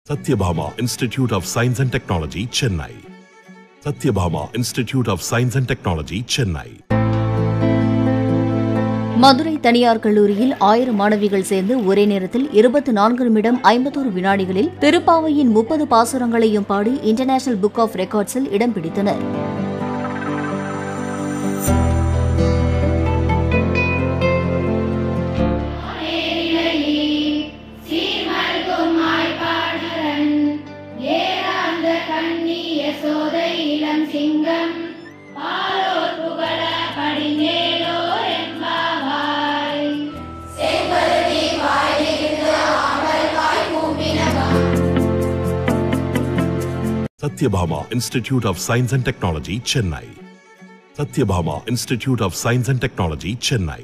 Satyabhama Institute of Science and Technology, Chennai. Satyabhama Institute of Science and Technology, Chennai. Madurai தனியார் கல்லூரியில் 1000 மாணவிகள் சேர்ந்து ஒரே நேரத்தில் 24 நிமிடம் 51 வினாடிகளில் திருப்பாவையின் 30 பாசுரங்களையும் பாடி இன்டர்நேஷனல் புக் ஆஃப் ரெக்கார்ட்ஸில் இடம் பிடித்தனர். Satyabhama Institute of Science and Technology, Chennai. Satyabhama Institute of Science and Technology, Chennai.